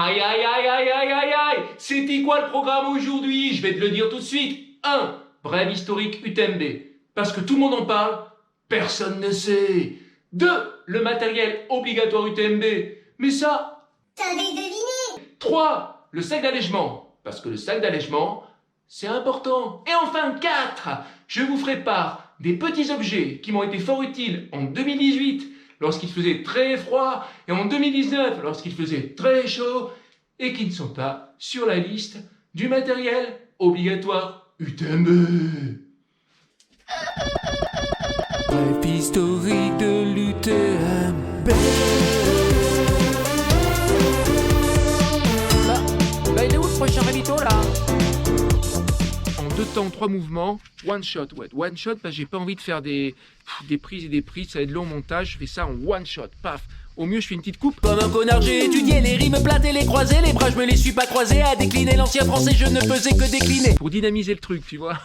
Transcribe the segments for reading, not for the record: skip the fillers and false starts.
Aïe, aïe, aïe, aïe, aïe, aïe, aïe. C'était quoi le programme aujourd'hui? Je vais te le dire tout de suite. 1. Brève historique UTMB. Parce que tout le monde en parle, personne ne sait. 2. Le matériel obligatoire UTMB. Mais ça... T'avais deviné. 3. Le sac d'allègement. Parce que le sac d'allègement, c'est important. Et enfin 4. Je vous ferai part des petits objets qui m'ont été fort utiles en 2018 lorsqu'il faisait très froid et en 2019 lorsqu'il faisait très chaud et qui ne sont pas sur la liste du matériel obligatoire UTMB. Bref historique de l'UTMB. Bah il est où le prochain ravito là? En 2 temps, 3 mouvements, one shot. Ouais, one shot, parce que j'ai pas envie de faire des prises et des prises, ça va être long montage, je fais ça en one shot, paf. Au mieux, je fais une petite coupe. Comme un connard, j'ai étudié les rimes plates et les croisés. Les bras, je me les suis pas croisés. À décliner l'ancien français, je ne faisais que décliner. Pour dynamiser le truc, tu vois.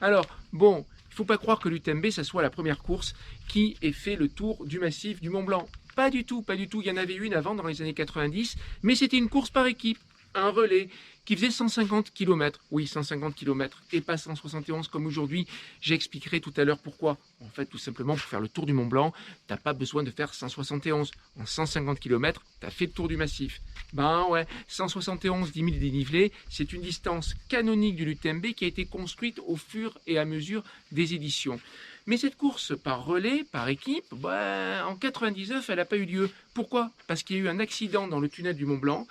Alors, bon, il faut pas croire que l'UTMB, ça soit la première course qui ait fait le tour du massif du Mont Blanc. Pas du tout, pas du tout. Il y en avait une avant, dans les années 90, mais c'était une course par équipe, un relais, qui faisait 150 km. Oui, 150 km et pas 171 comme aujourd'hui. J'expliquerai tout à l'heure pourquoi. En fait, tout simplement, pour faire le tour du Mont Blanc, t'as pas besoin de faire 171. En 150 km, t'as fait le tour du massif. Ben ouais, 171, 10 000 dénivelés, c'est une distance canonique de l'UTMB qui a été construite au fur et à mesure des éditions. Mais cette course par relais, par équipe, ben, en 99, elle n'a pas eu lieu. Pourquoi? Parce qu'il y a eu un accident dans le tunnel du Mont Blanc,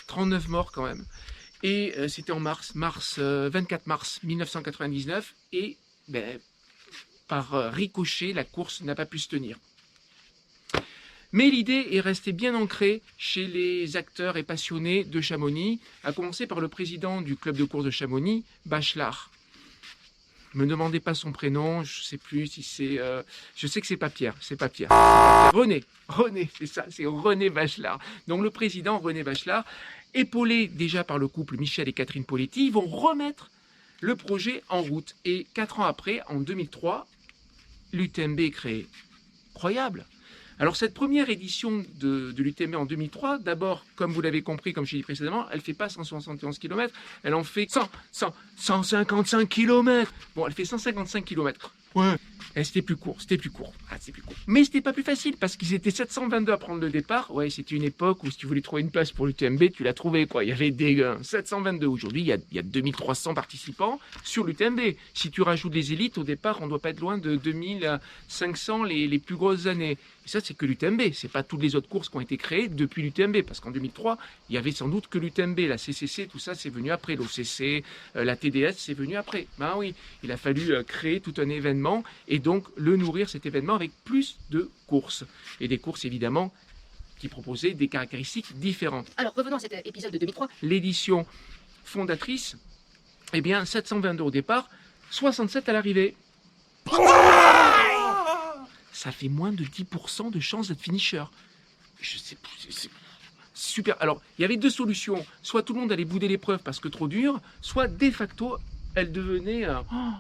39 morts quand même. Et c'était en 24 mars 1999, et ben, par ricochet, la course n'a pas pu se tenir. Mais l'idée est restée bien ancrée chez les acteurs et passionnés de Chamonix, à commencer par le président du club de course de Chamonix, Bachelard. Ne me demandez pas son prénom, je sais plus si c'est... je sais que c'est pas Pierre, c'est pas Pierre. René, c'est ça, c'est René Bachelard. Donc le président René Bachelard, épaulé déjà par le couple Michel et Catherine Poletti, vont remettre le projet en route. Et 4 ans après, en 2003, l'UTMB est créé. Incroyable! Alors cette première édition de l'UTMB en 2003, d'abord, comme vous l'avez compris, comme je l'ai dit précédemment, elle ne fait pas 171 km, elle en fait 155 km. Bon, elle fait 155 km. Ouais. Et c'était plus court, Ah, c'était plus court. Mais c'était pas plus facile parce qu'ils étaient 722 à prendre le départ. Ouais, c'était une époque où si tu voulais trouver une place pour l'UTMB, tu l'as trouvé quoi. Il y avait des 722. Aujourd'hui, il y a 2300 participants sur l'UTMB. Si tu rajoutes les élites, au départ, on doit pas être loin de 2500 les plus grosses années. Et ça, c'est que l'UTMB. C'est pas toutes les autres courses qui ont été créées depuis l'UTMB. Parce qu'en 2003, il y avait sans doute que l'UTMB, la CCC, tout ça, c'est venu après. L'OCC, la TDS, c'est venu après. Ben oui, il a fallu créer tout un événement et donc le nourrir cet événement avec plus de courses. Et des courses évidemment qui proposaient des caractéristiques différentes. Alors revenons à cet épisode de 2003. L'édition fondatrice, eh bien 722 au départ, 67 à l'arrivée. Ça fait moins de 10% de chance d'être finisher. Je sais plus, c'est super. Alors, il y avait 2 solutions. Soit tout le monde allait bouder l'épreuve parce que trop dur, soit de facto, elle devenait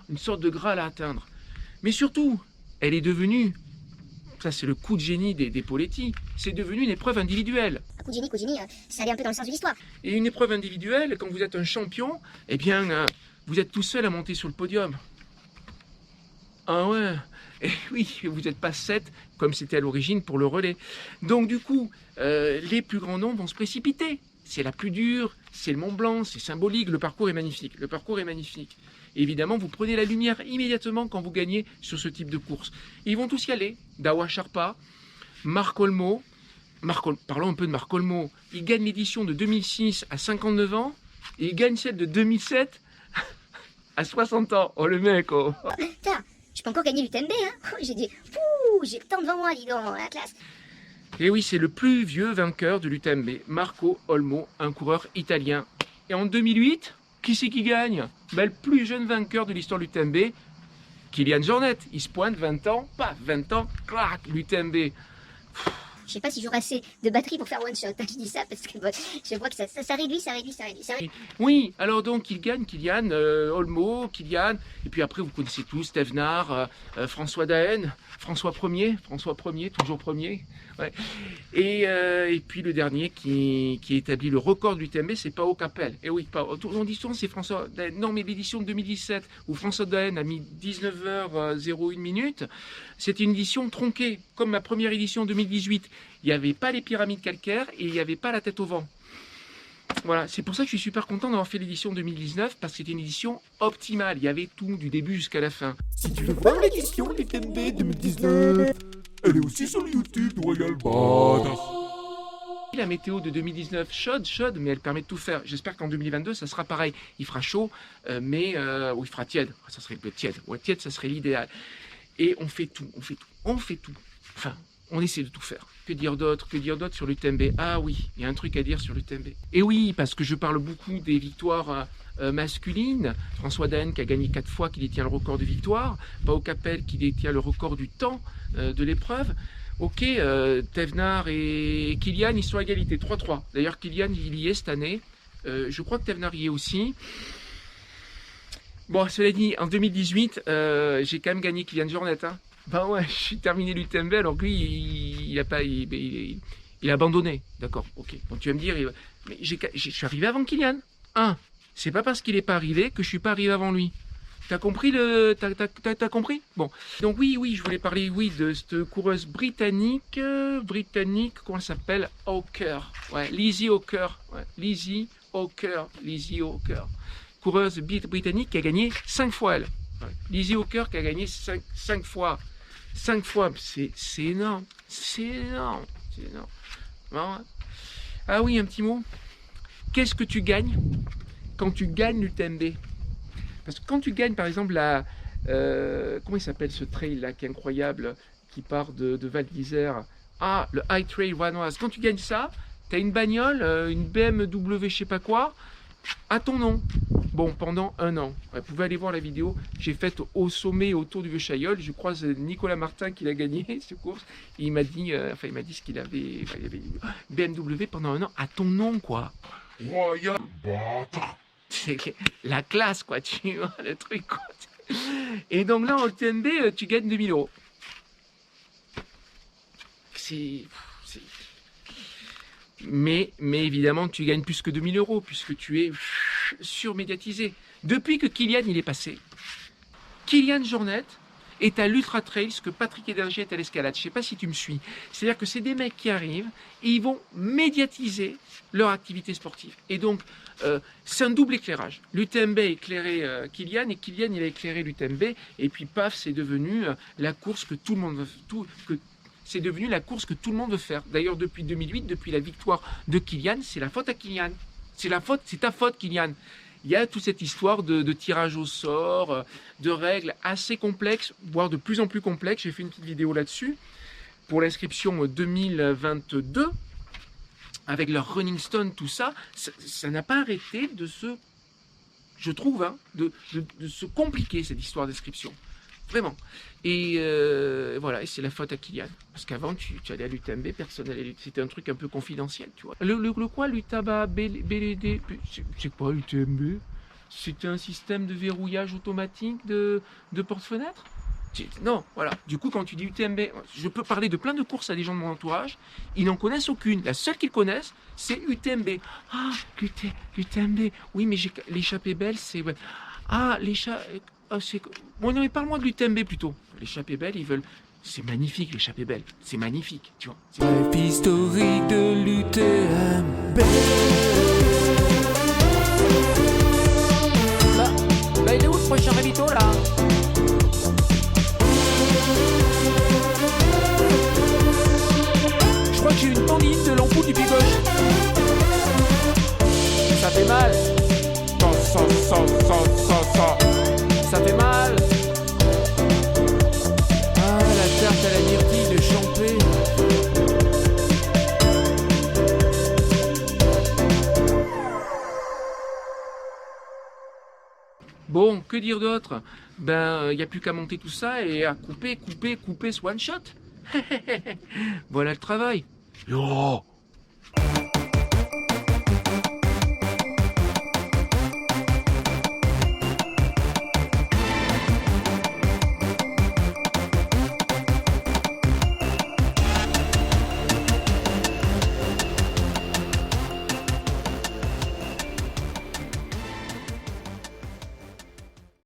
une sorte de Graal à atteindre. Mais surtout, elle est devenue, ça c'est le coup de génie des Poletti, c'est devenu une épreuve individuelle. Un coup de génie, ça allait un peu dans le sens de l'histoire. Et une épreuve individuelle, quand vous êtes un champion, eh bien, vous êtes tout seul à monter sur le podium. Ah ouais, et oui, vous n'êtes pas 7 comme c'était à l'origine pour le relais. Donc du coup, les plus grands noms vont se précipiter. C'est la plus dure, c'est le Mont Blanc, c'est symbolique, le parcours est magnifique. Et évidemment, vous prenez la lumière immédiatement quand vous gagnez sur ce type de course. Et ils vont tous y aller. Dawa Sharpa, Marc Olmo. Parlons un peu de Marc Olmo. Il gagne l'édition de 2006 à 59 ans et il gagne celle de 2007 à 60 ans. Oh le mec, oh. Putain, je peux encore gagner l'UTMB, hein. J'ai dit, j'ai le temps devant moi, dis donc, la classe. Et oui, c'est le plus vieux vainqueur de l'UTMB, Marco Olmo, un coureur italien. Et en 2008, qui c'est qui gagne? Ben, le plus jeune vainqueur de l'histoire de l'UTMB, Kilian Jornet. Il se pointe 20 ans, paf, 20 ans, clac, l'UTMB. Je sais pas si j'aurai assez de batterie pour faire one shot. Je dis ça parce que bon, je vois que ça réduit. Oui, alors donc il gagne Kylian, Olmo, Kylian, et puis après vous connaissez tous, Thévenard, François Daen, François Ier, toujours premier. Ouais. Et puis le dernier qui établit le record du l'UTMB, c'est Pao Capel. Et oui, on dit souvent c'est François Daen. Non, mais l'édition de 2017 où François Daen a mis 19h01 minutes, c'était une édition tronquée. Comme ma première édition 2018, il n'y avait pas les pyramides calcaires et il n'y avait pas la tête au vent. Voilà, c'est pour ça que je suis super content d'avoir fait l'édition 2019 parce que c'était une édition optimale. Il y avait tout du début jusqu'à la fin. Si tu veux voir l'édition l'UTMB 2019, elle est aussi sur le YouTube de Royal Badass. La météo de 2019 chaude, mais elle permet de tout faire. J'espère qu'en 2022, ça sera pareil. Il fera chaud, mais il fera tiède. Ça serait tiède. Ouais, tiède, ça serait l'idéal. Et on fait tout. Enfin, on essaie de tout faire. Que dire d'autre sur l'UTMB? Ah oui, il y a un truc à dire sur l'UTMB. Et oui, parce que je parle beaucoup des victoires masculines. François Daen qui a gagné 4 fois, qui détient le record de victoire. Pao Capel qui détient le record du temps de l'épreuve. Ok, Thévenard et Kylian, ils sont à égalité, 3-3. D'ailleurs, Kylian, il y est cette année. Je crois que Thévenard y est aussi. Bon, cela dit, en 2018, j'ai quand même gagné Kylian Jornet. Hein. Ben ouais, j'ai terminé l'UTMB, alors que lui, il a abandonné. D'accord, ok. Donc tu vas me dire, mais je suis arrivé avant Kylian. C'est pas parce qu'il n'est pas arrivé que je suis pas arrivé avant lui. T'as compris t'as compris? Bon. Donc oui, je voulais parler, de cette coureuse britannique, comment elle s'appelle? Hawker. Ouais, Lizzie Hawker. Ouais, Lizzie Hawker. Coureuse britannique qui a gagné 5 fois elle. Ouais. Lizzie Hawker qui a gagné 5 fois. 5 fois, c'est énorme. C'est énorme. Bon, ah oui, un petit mot. Qu'est-ce que tu gagnes quand tu gagnes l'UTMB? Parce que quand tu gagnes, par exemple, comment il s'appelle ce trail là qui est incroyable, qui part de Val d'Isère? Ah, le High Trail Vanoise. Quand tu gagnes ça, tu as une bagnole, une BMW, je sais pas quoi, à ton nom. Bon, pendant 1 an. Vous pouvez aller voir la vidéo. J'ai faite au sommet, autour du Vieux-Chailleul. Je croise Nicolas Martin qui l'a gagné, cette course. Et il m'a dit, ce qu'il avait, il avait une BMW pendant 1 an à ton nom, quoi. Royal Badass. C'est la classe, quoi, tu vois, le truc, quoi. Et donc là, en UTMB, tu gagnes 2000 €. Mais évidemment, tu gagnes plus que 2000 €, puisque tu es surmédiatisé. Depuis que Kylian, il est passé, Kylian Jornet est à l'Ultra Trail, ce que Patrick Edergier est à l'escalade. Je ne sais pas si tu me suis. C'est-à-dire que c'est des mecs qui arrivent et ils vont médiatiser leur activité sportive. Et donc, c'est un double éclairage. L'UTMB a éclairé Kylian et Kylian, il a éclairé l'UTMB. Et puis, paf, c'est devenu la course que tout le monde veut. C'est devenu la course que tout le monde veut faire. D'ailleurs, depuis 2008, depuis la victoire de Kylian, c'est la faute à Kylian. C'est ta faute, Kylian. Il y a toute cette histoire de tirage au sort, de règles assez complexes, voire de plus en plus complexes. J'ai fait une petite vidéo là-dessus pour l'inscription 2022, avec leur Running Stone, tout ça. Ça n'a pas arrêté de je trouve, de se compliquer, cette histoire d'inscription. Vraiment. Et voilà, et c'est la faute à Kylian. Parce qu'avant, tu allais à l'UTMB, personne n'allait. C'était un truc un peu confidentiel, tu vois. Le quoi, l'UTABA, BLD, c'est quoi l'UTMB? C'était un système de verrouillage automatique de porte-fenêtre? Non, voilà. Du coup, quand tu dis UTMB, je peux parler de plein de courses à des gens de mon entourage, ils n'en connaissent aucune. La seule qu'ils connaissent, c'est UTMB. Ah, l'UTMB. Oui, mais l'échappée belle, c'est... Ah, bon, non, mais parle-moi de l'UTMB plutôt. L'échappée belle, ils veulent... C'est magnifique, l'échappée belle. C'est magnifique, tu vois. Bref historique de l'UTMB. Bah, il est où le prochain ravito, là? Je crois que j'ai une tendinite de l'ampoule du pied gauche. Ça fait mal. Ça fait mal. Ah, la tarte à la myrtille de Champé. Bon, que dire d'autre? Ben, il n'y a plus qu'à monter tout ça et à couper ce one shot. Voilà le travail. Yo